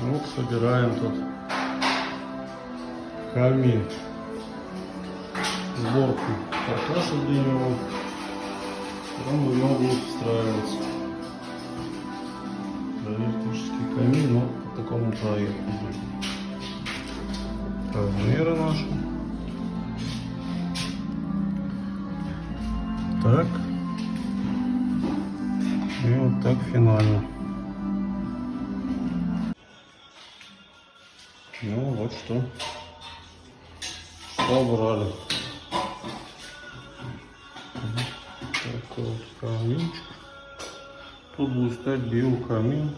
Вот собираем тут камин. Сборку каркаса для него. Потом в него будет встраиваться электрический камин, но по такому проекту. Размеры наши. Так. И вот так финально. Ну вот что собрали. Такой вот каминчик. Тут будет стоять биокамин.